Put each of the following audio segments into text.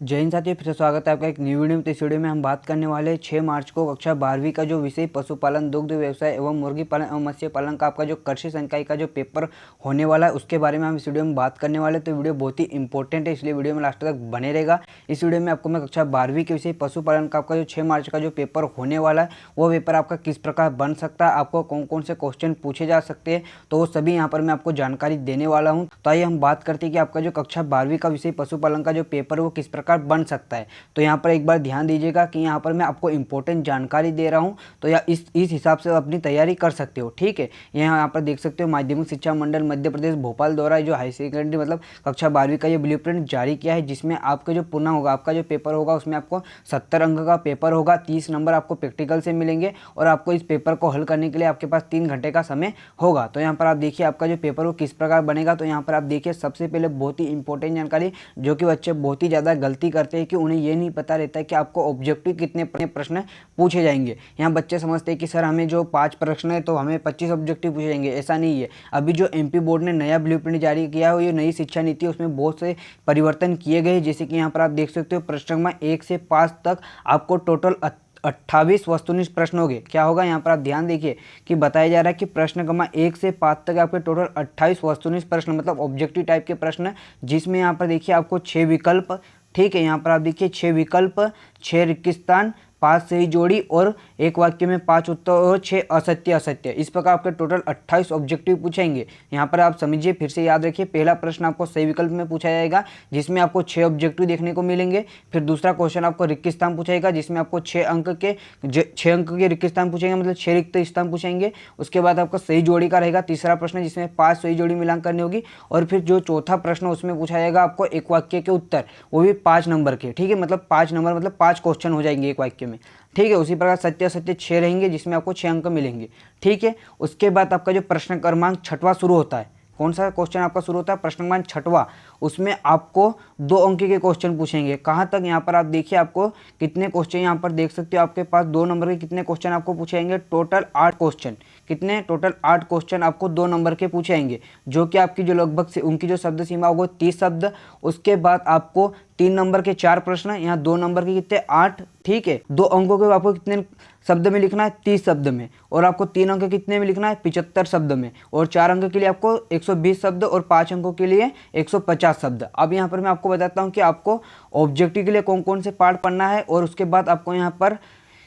जय हिंद साथियों, फिर से स्वागत है आपका एक न्यू वीडियो में। तो इस वीडियो में हम बात करने वाले हैं 6 मार्च को कक्षा 12वीं का जो विषय पशुपालन, दुग्ध व्यवसाय एवं मुर्गी पालन एवं मत्स्य पालन का आपका जो कृषि संकाय का जो पेपर होने वाला है उसके बारे में हम इस वीडियो में बात करने वाले हैं। तो वीडियो बहुत ही इंपॉर्टेंट है, इसलिए वीडियो में लास्ट तक बने रहेगा। इस वीडियो में आपको मैं कक्षा 12वीं के विषय पशुपालन का आपका जो 6 मार्च का जो पेपर होने वाला है वो पेपर आपका किस प्रकार बन सकता है, आपको कौन कौन से क्वेश्चन पूछे जा सकते हैं, तो वो सभी यहाँ पर मैं आपको जानकारी देने वाला हूँ। तो आइए हम बात करते हैं कि आपका जो कक्षा 12वीं का विषय पशुपालन का जो पेपर है वो किस प्रकार बन सकता है। तो यहाँ पर एक बार ध्यान दीजिएगा कि यहाँ पर मैं आपको इंपॉर्टेंट जानकारी दे रहा हूँ, तो या इस हिसाब से अपनी तैयारी कर सकते हो। ठीक है, यहाँ पर देख सकते हो माध्यमिक शिक्षा मंडल मध्य प्रदेश भोपाल द्वारा जो हाई सेकेंडरी मतलब कक्षा 12वीं का ये ब्लूप्रिंट जारी किया है, जिसमें आपका जो पुनः होगा, आपका जो पेपर होगा उसमें आपको 70 अंक का पेपर होगा, 30 नंबर आपको प्रैक्टिकल से मिलेंगे और आपको इस पेपर को हल करने के लिए आपके पास 3 घंटे का समय होगा। तो यहाँ पर आप देखिए आपका जो पेपर वो किस प्रकार बनेगा। तो यहाँ पर आप देखिए सबसे पहले बहुत ही इंपॉर्टेंट जानकारी, जो कि बच्चे बहुत ही ज़्यादा गलती करते हैं कि उन्हें ये नहीं पता रहता है कि आपको ऑब्जेक्टिव कितने प्रश्न पूछे जाएंगे। यहाँ बच्चे समझते हैं कि सर हमें जो 5 प्रश्न है तो हमें 25 ऑब्जेक्टिव पूछे जाएंगे, ऐसा नहीं है। अभी जो एमपी बोर्ड ने नया ब्लूप्रिंट जारी किया है, ये नई शिक्षा नीति, उसमें बहुत से परिवर्तन किए गए, जैसे कि यहाँ पर आप देख सकते हो प्रश्न क्रमांक 1 से 5 तक आपको टोटल 28 वस्तुनिष्ठ प्रश्न होंगे। क्या होगा यहाँ पर आप ध्यान देखिए कि बताया जा रहा है कि प्रश्न क्रमांक 1 से 5 तक आपके टोटल 28 वस्तुनिष्ठ प्रश्न मतलब ऑब्जेक्टिव टाइप के प्रश्न, जिसमें यहाँ पर देखिए आपको 6 विकल्प, ठीक है, यहाँ पर आप देखिए 6 विकल्प, 6 रिक्त स्थान, 5 सही जोड़ी और एक वाक्य में 5 उत्तर और 6 असत्य असत्य। इस प्रकार आपके टोटल 28 ऑब्जेक्टिव पूछेंगे। यहाँ पर आप समझिए, फिर से याद रखिए, पहला प्रश्न आपको सही विकल्प में पूछा जाएगा जिसमें आपको 6 ऑब्जेक्टिव देखने को मिलेंगे। फिर दूसरा क्वेश्चन आपको रिक्त स्थान पूछेगा जिसमें आपको 6 अंक के रिक्त स्थान पूछेंगे, मतलब 6 रिक्त स्थान पूछेंगे। उसके बाद आपका सही जोड़ी का रहेगा तीसरा प्रश्न, जिसमें 5 सही जोड़ी मिलान करनी होगी। और फिर जो चौथा प्रश्न उसमें पूछा जाएगा आपको एक वाक्य के उत्तर, वो भी 5 नंबर के, ठीक है, मतलब 5 नंबर मतलब 5 क्वेश्चन हो जाएंगे एक वाक्य में, ठीक है। उसी प्रकार सत्य असत्य 6 रहेंगे जिसमें आपको 6 अंक मिलेंगे, ठीक है। उसके बाद आपका जो प्रश्न क्रमांक 6वां शुरू होता है, कौन सा क्वेश्चन आपका शुरू होता है, प्रश्न क्रमांक 6वां, उसमें आपको 2 अंक के क्वेश्चन पूछेंगे। कहाँ तक, यहाँ पर आप देखिए आपको कितने क्वेश्चन यहाँ पर देख सकते हो, आपके पास 2 नंबर के कितने क्वेश्चन आपको पूछेंगे, टोटल 8 क्वेश्चन। कितने, टोटल 8 क्वेश्चन आपको 2 नंबर के पूछेंगे, जो कि आपकी जो लगभग से उनकी जो शब्द सीमा होगी 30 शब्द। उसके बाद आपको 3 नंबर के 4 प्रश्न, यहाँ 2 नंबर के कितने 8, ठीक है। 2 अंकों के आपको कितने शब्द में लिखना है, 30 शब्द में, और आपको 3 अंक कितने में लिखना है, 75 शब्द में, और 4 अंक के लिए आपको 120 शब्द और 5 अंकों के लिए 150 शब्द। अब यहाँ पर मैं आपको बताता हूँ कि आपको ऑब्जेक्टिव के लिए कौन कौन से पार्ट पढ़ना है, और उसके बाद आपको यहाँ पर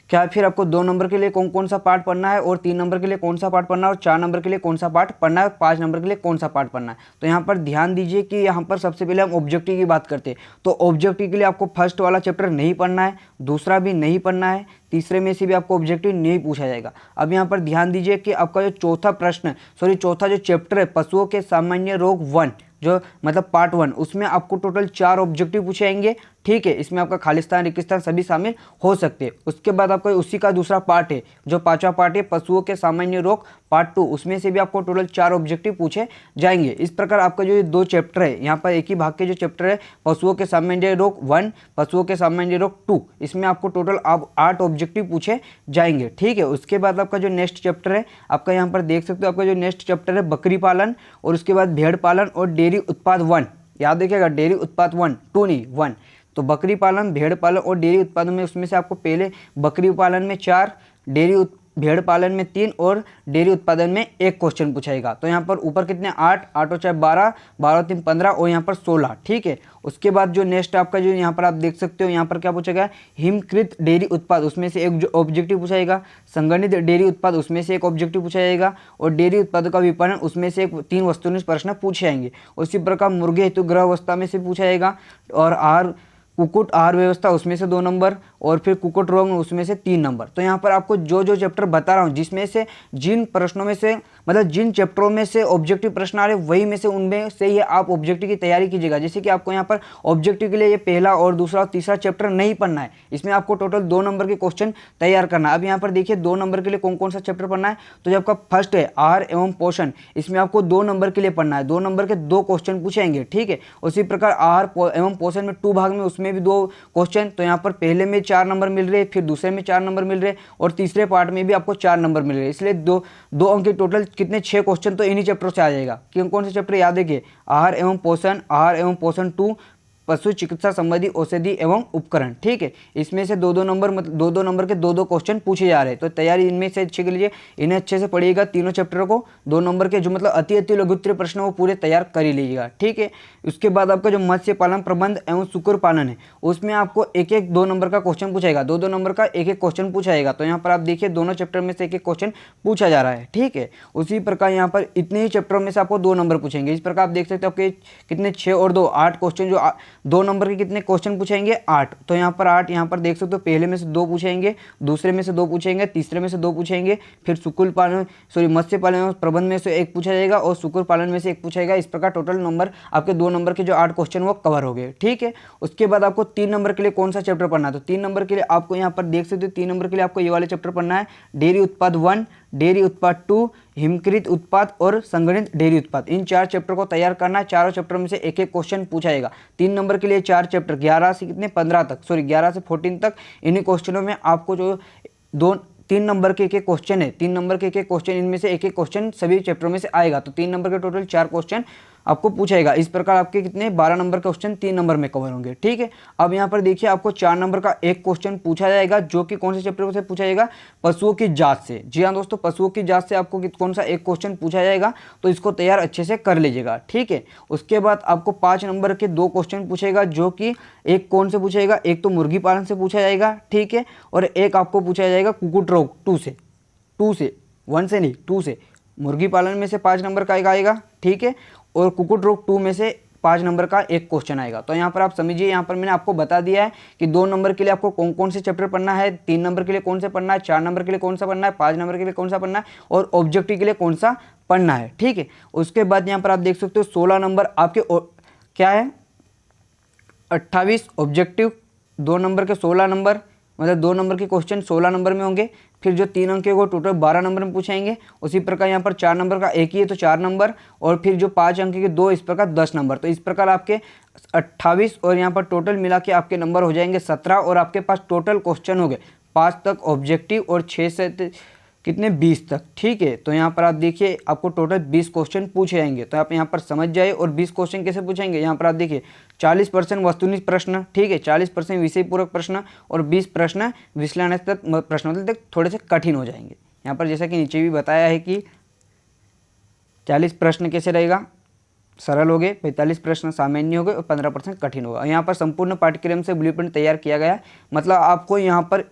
क्या फिर आपको 2 नंबर के लिए कौन कौन सा पार्ट पढ़ना है, और 3 नंबर के लिए कौन सा पार्ट पढ़ना है, और 4 नंबर के लिए कौन सा पार्ट पढ़ना है, 5 नंबर के लिए कौन सा पार्ट पढ़ना है। तो यहाँ पर ध्यान दीजिए कि यहाँ पर सबसे पहले हम ऑब्जेक्टिव की बात करते हैं। तो ऑब्जेक्टिव के लिए आपको फर्स्ट वाला चैप्टर नहीं पढ़ना है, दूसरा भी नहीं पढ़ना है, तीसरे में से भी आपको ऑब्जेक्टिव नहीं पूछा जाएगा। अब यहाँ पर ध्यान दीजिए कि आपका जो चौथा जो चैप्टर है पशुओं के सामान्य रोग 1, जो मतलब पार्ट 1, उसमें आपको टोटल 4 ऑब्जेक्टिव पूछे जाएंगे, ठीक है। इसमें आपका खालिस्तान, रेगिस्तान सभी शामिल हो सकते हैं। उसके बाद आपका उसी का दूसरा पार्ट है, जो 5वां पार्ट है पशुओं के सामान्य रोग पार्ट 2, उसमें से भी आपको टोटल 4 ऑब्जेक्टिव पूछे जाएंगे। इस प्रकार आपका जो 2 चैप्टर है, यहाँ पर एक ही भाग के जो चैप्टर है पशुओं के सामान्य रोग 1, पशुओं के सामान्य रोग 2, इसमें आपको टोटल 8 ऑब्जेक्टिव पूछे जाएंगे, ठीक है। उसके बाद आपका जो नेक्स्ट चैप्टर है, आपका यहाँ पर देख सकते हो, आपका जो नेक्स्ट चैप्टर है बकरी पालन, और उसके बाद भेड़ पालन और डेयरी उत्पाद 1, याद रखिएगा, डेयरी उत्पाद 1, 2 नहीं 1। तो बकरी पालन, भेड़ पालन और डेयरी उत्पादन में, उसमें से आपको पहले बकरी पालन में 4, भेड़ पालन में 3 और डेयरी उत्पादन में 1 क्वेश्चन पूछाएगा। तो यहाँ पर ऊपर कितने 8, 8 और 4 12, 12 3 15 और यहाँ पर 16, ठीक है। उसके बाद जो नेक्स्ट आपका जो यहाँ पर आप देख सकते हो, यहाँ पर क्या पूछेगा, हिमकृत डेयरी उत्पाद, उसमें से एक ऑब्जेक्टिव पूछा जाएगा, संगठित डेयरी उत्पाद, उसमें से एक ऑब्जेक्टिव पूछा जाएगा, और डेयरी उत्पादों का विपणन, उसमें से 3 वस्तुनिष्ठ प्रश्न पूछे जाएंगे। उसी प्रकार मुर्गे हेतु गृह अवस्था में से पूछा जाएगा, और कुक्कुट आहार व्यवस्था, उसमें से 2 नंबर, और फिर कुक्कुट रोग उसमें से 3 नंबर। तो यहाँ पर आपको जो चैप्टर बता रहा हूँ, जिसमें से जिन प्रश्नों में से मतलब जिन चैप्टरों में से ऑब्जेक्टिव प्रश्न आ रहे वही में से उनमें से ही आप ऑब्जेक्टिव की तैयारी कीजिएगा। जैसे कि आपको यहाँ पर ऑब्जेक्टिव के लिए ये पहला और दूसरा और तीसरा चैप्टर नहीं पढ़ना है, इसमें आपको टोटल 2 नंबर के क्वेश्चन तैयार करना है। अब यहाँ पर देखिए 2 नंबर के लिए कौन कौन सा चैप्टर पढ़ना है। तो जो आपका फर्स्ट है आहार एवं पोषण, इसमें आपको 2 नंबर के लिए पढ़ना है, 2 नंबर के 2 क्वेश्चन पूछेंगे, ठीक है। उसी प्रकार आहार एवं पोषण में 2 भाग में, उसमें भी 2 क्वेश्चन। तो यहाँ पर पहले में 4 नंबर मिल रहे, फिर दूसरे में 4 नंबर मिल रहे, और तीसरे पार्ट में भी आपको 4 नंबर मिल रहे, इसलिए 2 अंक के टोटल कितने 6 क्वेश्चन तो इन्हीं चैप्टर से आ जाएगा। कौन से चैप्टर याद है, आहार एवं पोषण 2, पशु चिकित्सा संबंधी औषधि एवं उपकरण। ठीक है, इसमें से दो दो नंबर मतलब दो नंबर के दो क्वेश्चन पूछे जा रहे हैं। तो तैयारी इनमें से अच्छे के लिए इन्हें अच्छे से पढ़िएगा, तीनों चैप्टर को। 2 नंबर के जो मतलब अति लघुत्तरीय प्रश्न वो पूरे तैयार कर ही लीजिएगा। ठीक है, उसके बाद आपका जो मत्स्य पालन प्रबंध एवं सुकुर पालन है उसमें आपको एक 2 नंबर का क्वेश्चन पूछाएगा, 2 नंबर का एक क्वेश्चन पूछाएगा। तो यहाँ पर आप देखिए दोनों चैप्टर में से एक क्वेश्चन पूछा जा रहा है। ठीक है, उसी प्रकार यहाँ पर इतने ही चैप्टरों में से आपको 2 नंबर पूछेंगे। इस प्रकार आप देख सकते हो आपके कितने 6 और 2 8 क्वेश्चन, जो 2 नंबर के कितने क्वेश्चन पूछेंगे 8। तो यहाँ पर 8 यहाँ पर देख सकते हो, पहले में से 2 पूछेंगे, दूसरे में से 2 पूछेंगे, तीसरे में से 2 पूछेंगे, फिर सुकुल पालन मत्स्य पालन प्रबंध में से 1 पूछा जाएगा और सुकुर पालन में से 1 पूछा जाएगा। इस प्रकार टोटल नंबर आपके 2 नंबर के जो 8 क्वेश्चन वो कवर हो गए। ठीक है, उसके बाद आपको 3 नंबर के लिए कौन सा चैप्टर पढ़ना है? तो 3 नंबर के लिए आपको यहाँ पर देख सकते हो 3 नंबर के लिए आपको ये वाले चैप्टर पढ़ना है, डेयरी उत्पाद 1, डेयरी उत्पाद 2, हिमकृत उत्पाद और संगणित डेयरी उत्पाद। इन 4 चैप्टर को तैयार करना है। चारों चैप्टर में से एक क्वेश्चन पूछा जाएगा। 3 नंबर के लिए 4 चैप्टर 11 से कितने 15 तक, 11 से 14 तक। इन्हीं क्वेश्चनों में आपको जो 3 नंबर के एक क्वेश्चन है, 3 नंबर के एक क्वेश्चन, इनमें से एक क्वेश्चन सभी चैप्टरों में से आएगा। तो 3 नंबर के टोटल 4 क्वेश्चन आपको पूछेगा। इस प्रकार आपके कितने 12 नंबर क्वेश्चन 3 नंबर में कवर होंगे। ठीक है, अब यहाँ पर देखिए आपको 4 नंबर का एक क्वेश्चन पूछा जाएगा, जो कि कौन से चैप्टर से पूछा जाएगा? पशुओं की जांच से। जी हाँ दोस्तों, पशुओं की जांच से आपको कौन सा एक क्वेश्चन पूछा जाएगा, तो इसको तैयार अच्छे से कर लीजिएगा। ठीक है, उसके बाद आपको 5 नंबर के 2 क्वेश्चन पूछेगा, जो कि एक कौन से पूछेगा? एक तो मुर्गी पालन से पूछा जाएगा। ठीक है, और एक आपको पूछा जाएगा कुक्कुट रोग 2 से, 1 से नहीं 2 से। मुर्गी पालन में से 5 नंबर का एक आएगा। ठीक है, और कुक्कुट रोग 2 में से 5 नंबर का एक क्वेश्चन आएगा। तो यहाँ पर आप समझिए, यहाँ पर मैंने आपको बता दिया है कि 2 नंबर के लिए आपको कौन कौन से चैप्टर पढ़ना है, 3 नंबर के लिए कौन सा पढ़ना है, 4 नंबर के लिए कौन सा पढ़ना है, 5 नंबर के लिए कौन सा पढ़ना है और ऑब्जेक्टिव के लिए कौन सा पढ़ना है। ठीक है, उसके बाद यहाँ पर आप देख सकते हो 16 नंबर आपके क्या है? 28 ऑब्जेक्टिव, 2 नंबर के 16 नंबर, मतलब 2 नंबर के क्वेश्चन 16 नंबर में होंगे। फिर जो 3 अंक के वो टोटल 12 नंबर में पूछेंगे। उसी प्रकार यहाँ पर 4 नंबर का एक ही है तो 4 नंबर, और फिर जो 5 अंक के 2, इस प्रकार 10 नंबर। तो इस प्रकार आपके 28 और यहाँ पर टोटल मिला के आपके नंबर हो जाएंगे 17, और आपके पास टोटल क्वेश्चन हो गए 5 तक ऑब्जेक्टिव और 6 से कितने 20 तक। ठीक है, तो यहाँ पर आप देखिए आपको टोटल 20 क्वेश्चन पूछे जाएंगे। तो आप यहाँ पर समझ जाए। और 20 क्वेश्चन कैसे पूछेंगे? यहाँ पर आप देखिए 40% वस्तुनिष्ठ प्रश्न, ठीक है, 40% विषय पूरक प्रश्न और 20 प्रश्न विश्लेषणात्मक प्रश्न, मतलब थोड़े से कठिन हो जाएंगे। यहाँ पर जैसा कि नीचे भी बताया है कि 40 प्रश्न कैसे रहेगा? सरल हो गए, 45 प्रश्न सामान्य हो गए और 15% कठिन होगा। यहाँ पर संपूर्ण पाठ्यक्रम से ब्लूप्रिंट तैयार किया गया है। मतलब आपको यहाँ पर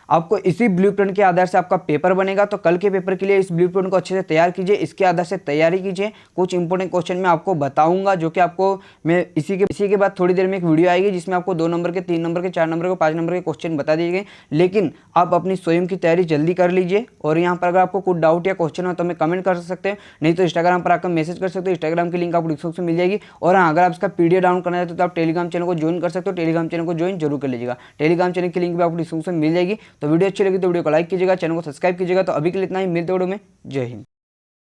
आपको इसी ब्लूप्रिंट के आधार से आपका पेपर बनेगा। तो कल के पेपर के लिए इस ब्लूप्रिंट को अच्छे से तैयार कीजिए, इसके आधार से तैयारी कीजिए। कुछ इंपॉर्टेंट क्वेश्चन मैं आपको बताऊंगा, जो कि आपको मैं इसी के बाद थोड़ी देर में एक वीडियो आएगी, जिसमें आपको 2 नंबर के, 3 नंबर के, 4 नंबर के, 5 नंबर के क्वेश्चन बता दिए गए। लेकिन आप अपनी स्वयं की तैयारी जल्दी कर लीजिए। और यहाँ पर अगर आपको कुछ डाउट या क्वेश्चन हो तो हमें कमेंट कर सकते हैं, नहीं तो इंस्टाग्राम पर आकर मैसेज कर सकते हो। इंस्टाग्राम की लिंक आपको डिस्क्रिप्शन में मिल जाएगी। और हाँ, अगर आप इसका पीडीएफ डाउनलोड करना चाहते हो तो आप टेलीग्राम चैनल को ज्वाइन कर सकते हो। टेलीग्राम चैनल को ज्वाइन जरूर कर लीजिएगा। टेलीग्राम चैनल की लिंक भी आपको डिस्क्रिप्शन में मिल जाएगी। तो वीडियो अच्छी लगी तो वीडियो को लाइक कीजिएगा, चैनल को सब्सक्राइब कीजिएगा। तो अभी के लिए इतना ही, मिलते वीडियो में। जय हिंद।